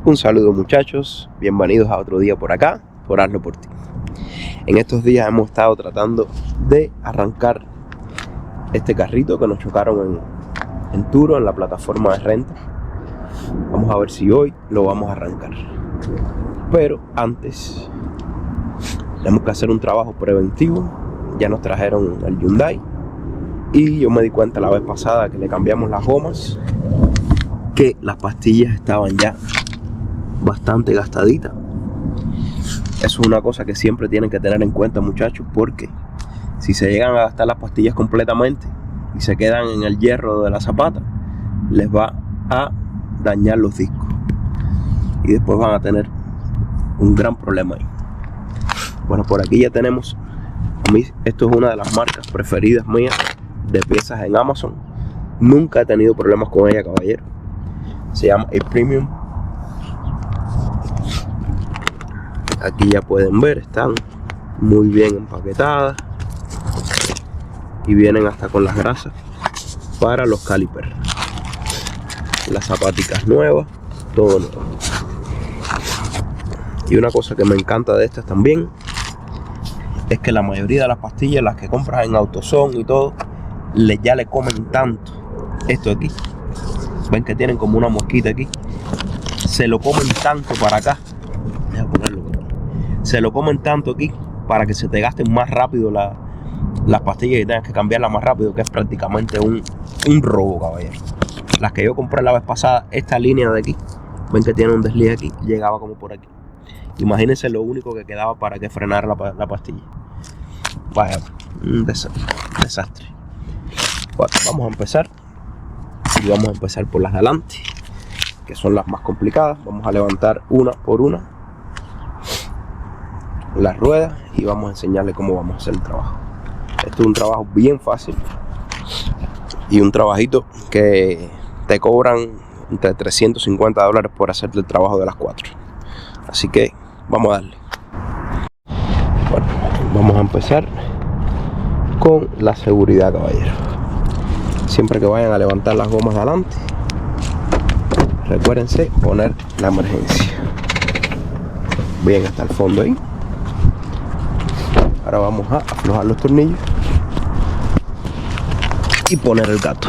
Un saludo muchachos, bienvenidos a otro día por acá, por Hazlo por Ti. En estos días hemos estado tratando de arrancar este carrito que nos chocaron en Turo, en la plataforma de renta. Vamos a ver si hoy lo vamos a arrancar. Pero antes tenemos que hacer un trabajo preventivo. Ya nos trajeron el Hyundai y yo me di cuenta la vez pasada que le cambiamos las gomas que las pastillas estaban ya bastante gastaditas. Eso es una cosa que siempre tienen que tener en cuenta, muchachos, porque si se llegan a gastar las pastillas completamente y se quedan en el hierro de la zapata, les va a dañar los discos y después van a tener un gran problema ahí. Bueno, por aquí ya tenemos, a mí esto es una de las marcas preferidas mías de piezas en Amazon. Nunca he tenido problemas con ella, caballero. Se llama A-Premium. Aquí ya pueden ver, están muy bien empaquetadas y vienen hasta con las grasas para los calipers, las zapaticas nuevas, todo nuevo. Y una cosa que me encanta de estas también es que la mayoría de las pastillas, las que compras en AutoZone y todo, ya le comen tanto esto aquí. Ven que tienen como una mosquita aquí. Se lo comen tanto para acá. Deja ponerlo. Se lo comen tanto aquí para que se te gasten más rápido las pastillas y tengas que cambiarlas más rápido, que es prácticamente un robo, caballero. Las que yo compré la vez pasada, esta línea de aquí, ven que tiene un desliz aquí, llegaba como por aquí. Imagínense lo único que quedaba para que frenara la pastilla. Vaya, un desastre. Bueno, vamos a empezar. Y vamos a empezar por las de adelante, que son las más complicadas. Vamos a levantar una por una las ruedas y vamos a enseñarle cómo vamos a hacer el trabajo. Esto es un trabajo bien fácil y un trabajito que te cobran entre $350 por hacerte el trabajo de las 4. Así que vamos a darle. Bueno, vamos a empezar con la seguridad, caballero. Siempre que vayan a levantar las gomas de adelante, recuérdense poner la emergencia bien hasta el fondo ahí. Ahora vamos a aflojar los tornillos y poner el gato.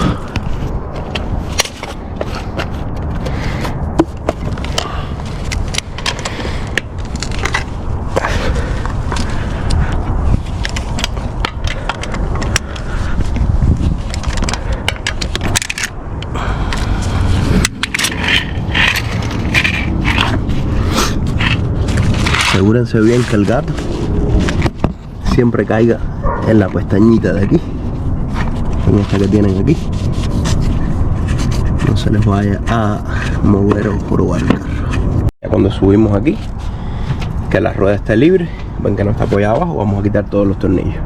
Asegúrense bien que el gato siempre caiga en la pestañita de aquí, en esta que tienen aquí. No se les vaya a mover o jorobar el carro. Ya cuando subimos aquí, que la rueda esté libre, ven que no está apoyada abajo, vamos a quitar todos los tornillos.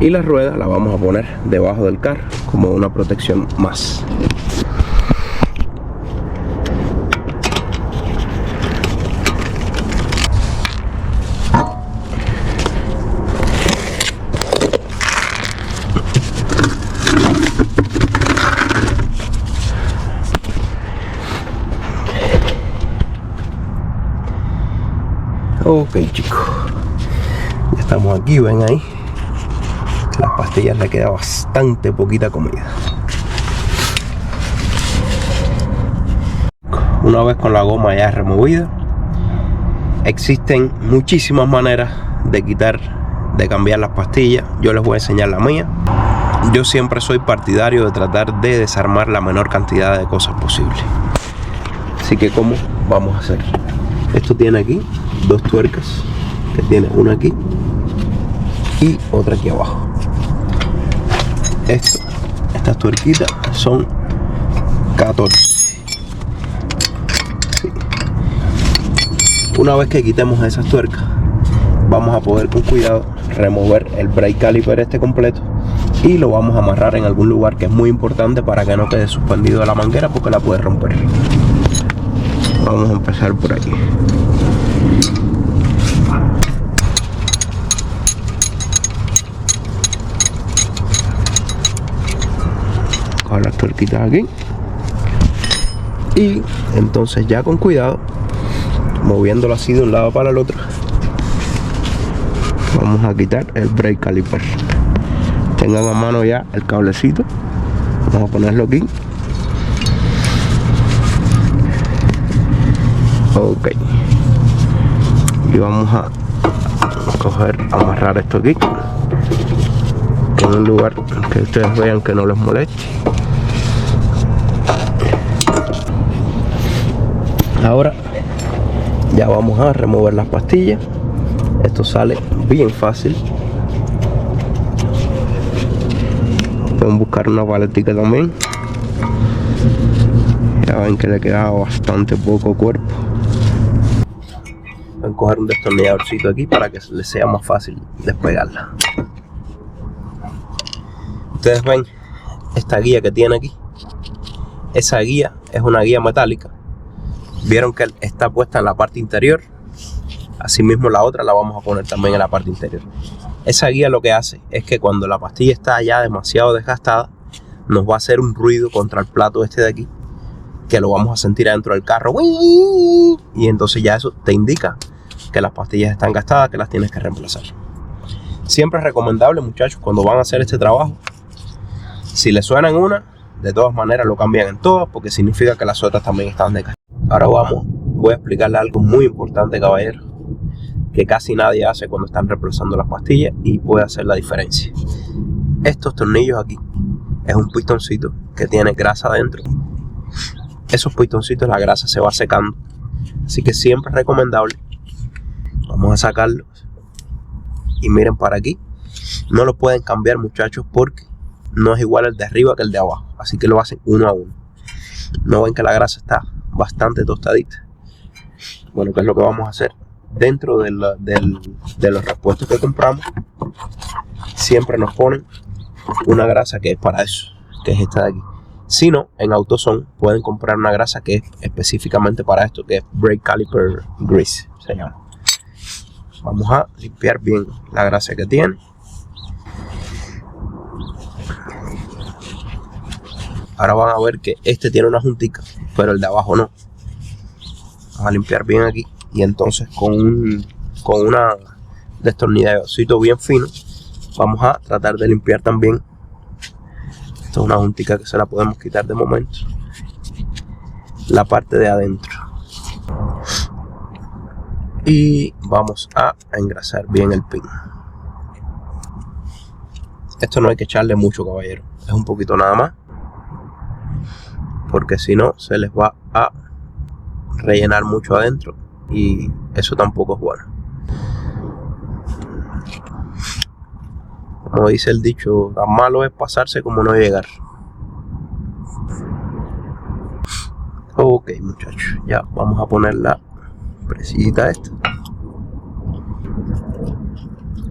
Y la rueda la vamos a poner debajo del carro como una protección más. Ok, chicos, ya estamos aquí, ven ahí, las pastillas le queda bastante poquita comida. Una vez con la goma ya removida, existen muchísimas maneras de cambiar las pastillas. Yo les voy a enseñar la mía. Yo siempre soy partidario de tratar de desarmar la menor cantidad de cosas posible. Así que, ¿cómo vamos a hacer? Esto tiene aquí dos tuercas, que tiene una aquí y otra aquí abajo. Estas tuerquitas son 14. Sí. Una vez que quitemos esas tuercas, vamos a poder con cuidado remover el brake caliper este completo y lo vamos a amarrar en algún lugar que es muy importante para que no quede suspendido de la manguera, porque la puede romper. Vamos a empezar por aquí. Coger las tuerquitas aquí y entonces ya con cuidado moviéndolo así de un lado para el otro, vamos a quitar el brake caliper. Tengan a mano ya el cablecito, vamos a ponerlo aquí. Ok, y vamos a amarrar esto aquí en un lugar que ustedes vean que no les moleste. Ahora ya vamos a remover las pastillas. Esto sale bien fácil. Pueden buscar una paletica también. Ya ven que le queda bastante poco cuerpo. Pueden coger un destornilladorcito aquí para que les sea más fácil despegarla. Ustedes ven esta guía que tiene aquí. Esa guía es una guía metálica. Vieron que está puesta en la parte interior. Asimismo la otra la vamos a poner también en la parte interior. Esa guía lo que hace es que cuando la pastilla está ya demasiado desgastada, nos va a hacer un ruido contra el plato este de aquí, que lo vamos a sentir adentro del carro. Y entonces ya eso te indica que las pastillas están gastadas, que las tienes que reemplazar. Siempre es recomendable, muchachos, cuando van a hacer este trabajo, si les suena en una, de todas maneras lo cambian en todas, porque significa que las otras también están desgastadas. Ahora voy a explicarle algo muy importante, caballero, que casi nadie hace cuando están reemplazando las pastillas y puede hacer la diferencia. Estos tornillos aquí es un pistoncito que tiene grasa adentro. Esos pistoncitos, la grasa se va secando, así que siempre es recomendable. Vamos a sacarlos y miren para aquí. No lo pueden cambiar, muchachos, porque no es igual el de arriba que el de abajo, así que lo hacen uno a uno. No ven que la grasa está bastante tostadita. Bueno, ¿qué es lo que vamos a hacer? Dentro de los repuestos que compramos, siempre nos ponen una grasa que es para eso, que es esta de aquí. Si no, en AutoZone pueden comprar una grasa que es específicamente para esto, que es Brake Caliper Grease, se llama. Vamos a limpiar bien la grasa que tiene. Ahora van a ver que este tiene una juntica, pero el de abajo no. Vamos a limpiar bien aquí y entonces con una destornilladorcito bien fino vamos a tratar de limpiar también. Esto es una juntica que se la podemos quitar de momento, la parte de adentro, y vamos a engrasar bien el pin. Esto no hay que echarle mucho, caballero, es un poquito nada más, porque si no se les va a rellenar mucho adentro y eso tampoco es bueno. Como dice el dicho, tan malo es pasarse como no llegar. Ok, muchachos, ya vamos a poner la presillita esta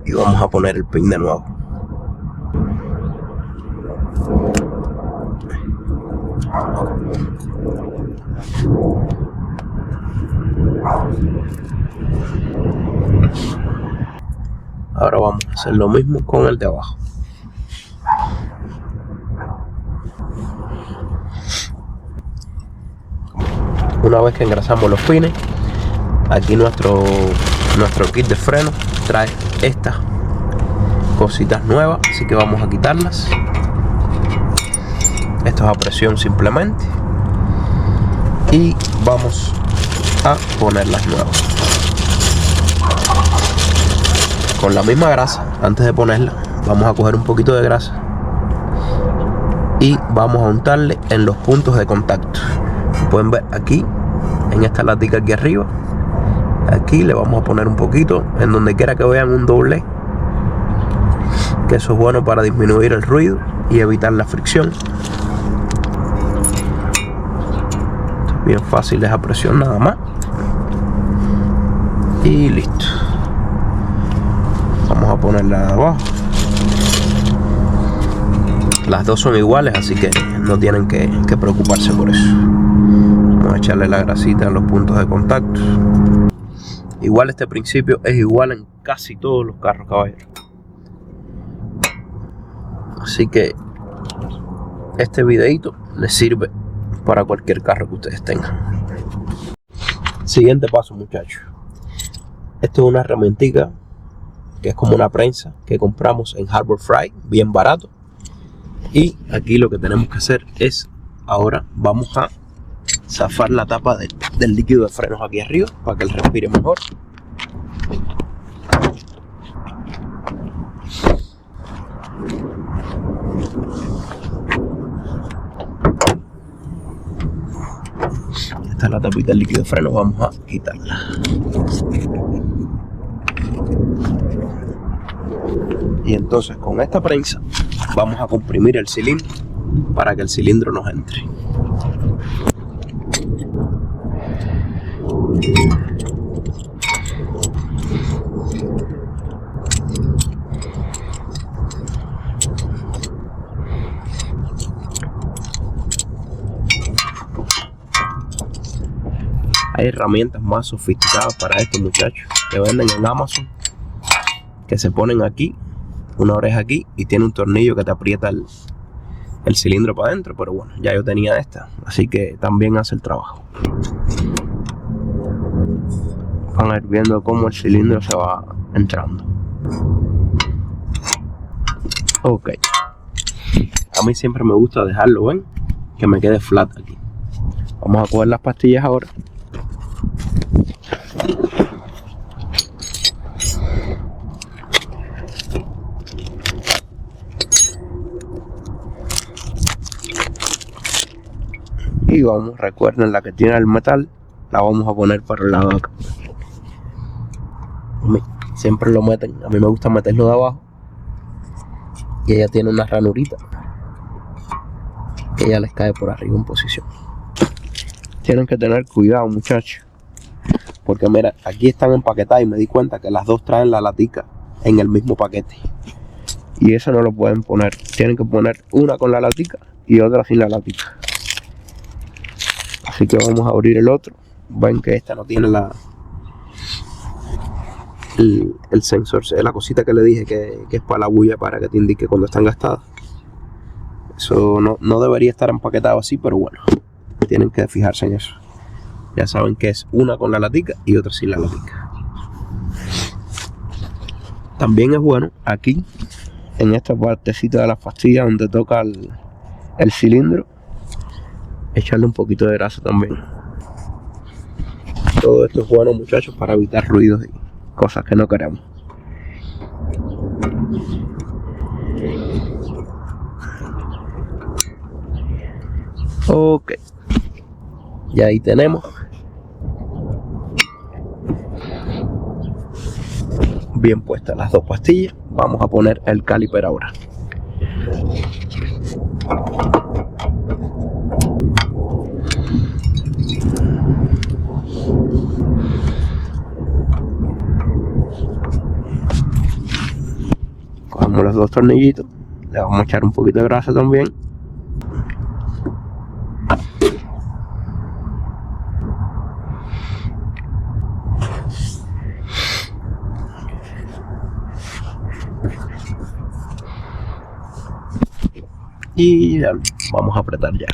y vamos a poner el pin de nuevo. Ahora vamos a hacer lo mismo con el de abajo. Una vez que engrasamos los pines, aquí nuestro kit de freno trae estas cositas nuevas, así que vamos a quitarlas. Esto es a presión simplemente y vamos a ponerlas nuevas con la misma grasa. Antes de ponerla vamos a coger un poquito de grasa y vamos a untarle en los puntos de contacto. Pueden ver aquí en esta latica aquí arriba, aquí le vamos a poner un poquito en donde quiera que vean un doble, que eso es bueno para disminuir el ruido y evitar la fricción. Bien fácil, es a presión nada más y listo. Vamos a ponerla de abajo. Las dos son iguales, así que no tienen que preocuparse por eso. Vamos a echarle la grasita en los puntos de contacto. Igual este principio es igual en casi todos los carros, caballeros. Así que este videito les sirve para cualquier carro que ustedes tengan. Siguiente paso, muchachos. Esto es una herramientica que es como una prensa que compramos en Harbor Freight, bien barato. Y aquí lo que tenemos que hacer es, ahora vamos a zafar la tapa del líquido de frenos aquí arriba para que él respire mejor. Esta es la tapita del líquido de freno, vamos a quitarla. Y entonces con esta prensa vamos a comprimir el cilindro para que el cilindro nos entre. Hay herramientas más sofisticadas para esto, muchachos, que venden en Amazon, que se ponen aquí, una oreja aquí, y tiene un tornillo que te aprieta el cilindro para adentro. Pero bueno, ya yo tenía esta, así que también hace el trabajo. Van a ir viendo cómo el cilindro se va entrando. Ok, a mí siempre me gusta dejarlo, ven, que me quede flat aquí. Vamos a coger las pastillas ahora. Y vamos, recuerden, la que tiene el metal la vamos a poner para el lado de acá. Siempre lo meten, a mí me gusta meterlo de abajo. Y ella tiene una ranurita que ella les cae por arriba en posición. Tienen que tener cuidado, muchachos, porque mira, aquí están empaquetadas y me di cuenta que las dos traen la latica en el mismo paquete. Y eso no lo pueden poner, tienen que poner una con la latica y otra sin la latica. Así que vamos a abrir el otro. Ven que esta no tiene el sensor, la cosita que le dije que es para la bulla, para que te indique cuando están gastadas. Eso no debería estar empaquetado así, pero bueno, tienen que fijarse en eso. Ya saben que es una con la latica y otra sin la latica. También es bueno aquí, en esta partecita de las pastillas donde toca el cilindro, echarle un poquito de grasa también. Todo esto es bueno, muchachos, para evitar ruidos y cosas que no queremos. Ok, y ahí tenemos bien puestas las dos pastillas. Vamos a poner el caliper ahora. Cogemos los dos tornillitos, le vamos a echar un poquito de grasa también. Y ya, vamos a apretar ya.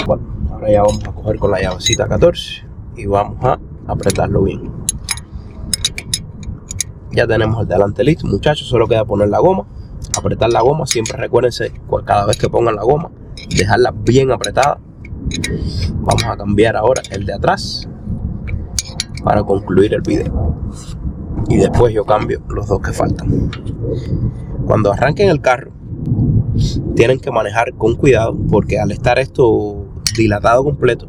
Bueno, ahora ya vamos a coger con la llavecita 14 y vamos a apretarlo bien. Ya tenemos el delante listo, muchachos, solo queda poner la goma, apretar la goma. Siempre recuérdense, cada vez que pongan la goma, dejarla bien apretada. Vamos a cambiar ahora el de atrás para concluir el video, y después yo cambio los dos que faltan. Cuando arranquen el carro tienen que manejar con cuidado, porque al estar esto dilatado completo,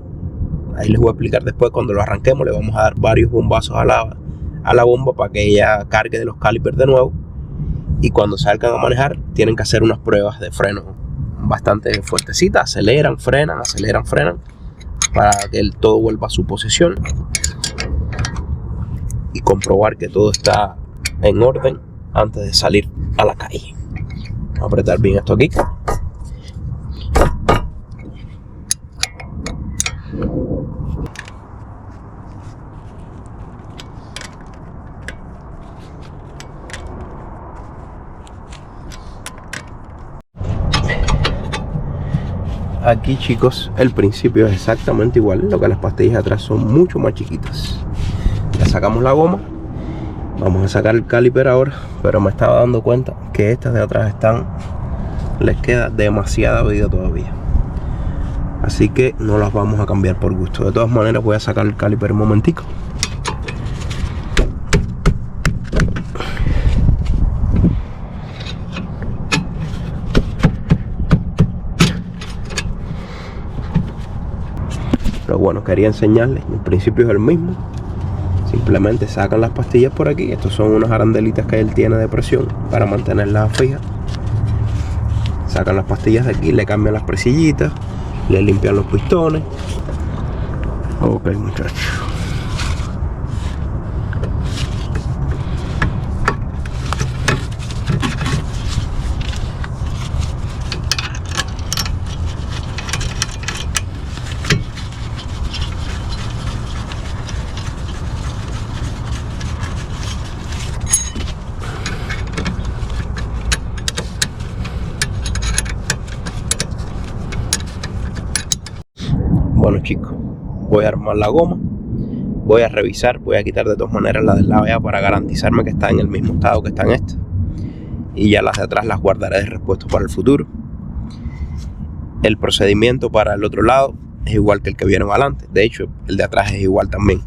ahí les voy a explicar después, cuando lo arranquemos le vamos a dar varios bombazos a la bomba para que ella cargue de los calipers de nuevo. Y cuando salgan a manejar tienen que hacer unas pruebas de freno bastante fuertecitas, aceleran, frenan, para que todo vuelva a su posición y comprobar que todo está en orden antes de salir a la calle. Vamos a apretar bien esto aquí. aquí, chicos, el principio es exactamente igual, lo que las pastillas de atrás son mucho más chiquitas. Ya sacamos la goma, vamos a sacar el caliper ahora, pero me estaba dando cuenta que estas de atrás les queda demasiada vida todavía, así que no las vamos a cambiar por gusto. De todas maneras voy a sacar el caliper un momentico. Pero bueno, quería enseñarles, el principio es el mismo. Simplemente sacan las pastillas por aquí. Estos son unas arandelitas que él tiene de presión para mantenerlas fijas. Sacan las pastillas de aquí, le cambian las presillitas, le limpian los pistones. Ok, muchachos. Bueno, chicos, voy a armar la goma, voy a revisar, voy a quitar de todas maneras la del lado ya para garantizarme que está en el mismo estado que está en esta, y ya las de atrás las guardaré de repuesto para el futuro. El procedimiento para el otro lado es igual que el que vieron adelante, de hecho el de atrás es igual también,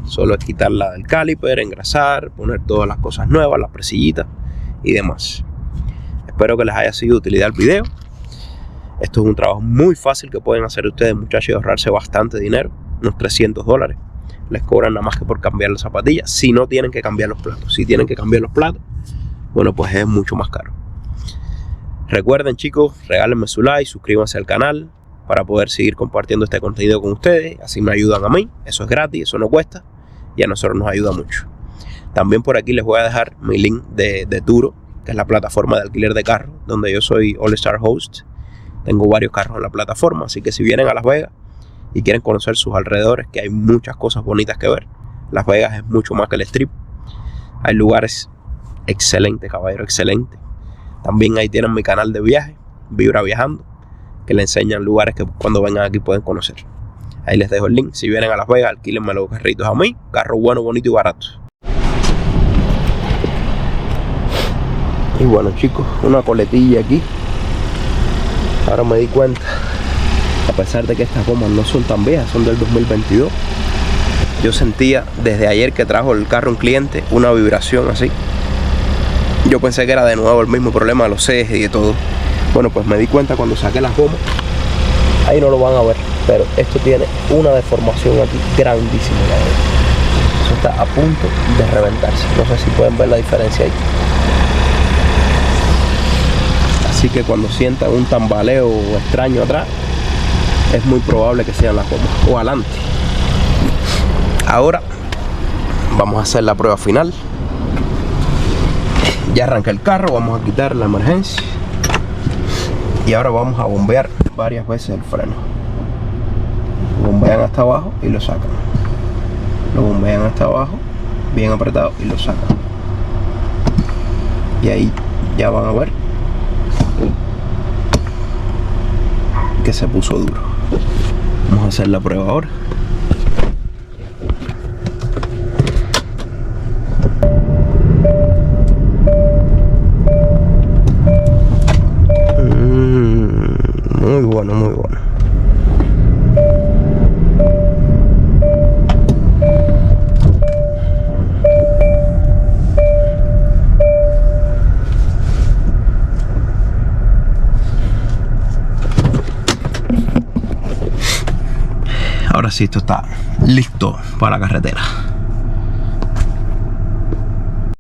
solo es quitar la del caliper, engrasar, poner todas las cosas nuevas, las presillitas y demás. Espero que les haya sido de utilidad el video. Esto es un trabajo muy fácil que pueden hacer ustedes, muchachos, y ahorrarse bastante dinero, unos $300. Les cobran nada más que por cambiar las zapatillas, si no tienen que cambiar los platos. Si tienen que cambiar los platos, bueno, pues es mucho más caro. Recuerden, chicos, regálenme su like, suscríbanse al canal para poder seguir compartiendo este contenido con ustedes. Así me ayudan a mí, eso es gratis, eso no cuesta y a nosotros nos ayuda mucho. También por aquí les voy a dejar mi link de Turo, que es la plataforma de alquiler de carros, donde yo soy All Star Host. Tengo varios carros en la plataforma, así que si vienen a Las Vegas y quieren conocer sus alrededores, que hay muchas cosas bonitas que ver. Las Vegas es mucho más que el Strip. Hay lugares excelentes, caballero, excelentes. También ahí tienen mi canal de viaje, Vibra Viajando, que le enseñan lugares que cuando vengan aquí pueden conocer. Ahí les dejo el link. Si vienen a Las Vegas, alquílenme los carritos a mí. Carro bueno, bonito y barato. Y bueno, chicos, una coletilla aquí. Ahora me di cuenta, a pesar de que estas gomas no son tan viejas, son del 2022, yo sentía desde ayer que trajo el carro un cliente una vibración así. Yo pensé que era de nuevo el mismo problema de los ejes y de todo. Bueno, pues me di cuenta cuando saqué las gomas. Ahí no lo van a ver, pero esto tiene una deformación aquí grandísima. Eso está a punto de reventarse. No sé si pueden ver la diferencia ahí. Así que cuando sientan un tambaleo extraño atrás, es muy probable que sean las gomas o adelante. Ahora vamos a hacer la prueba final. Ya arranca el carro, vamos a quitar la emergencia y ahora vamos a bombear varias veces el freno. Lo bombean hasta abajo y lo sacan. Lo bombean hasta abajo, bien apretado, y lo sacan. Y ahí ya van a ver que se puso duro. Vamos a hacer la prueba ahora. Muy bueno, muy bueno. Ahora sí, esto está listo para la carretera.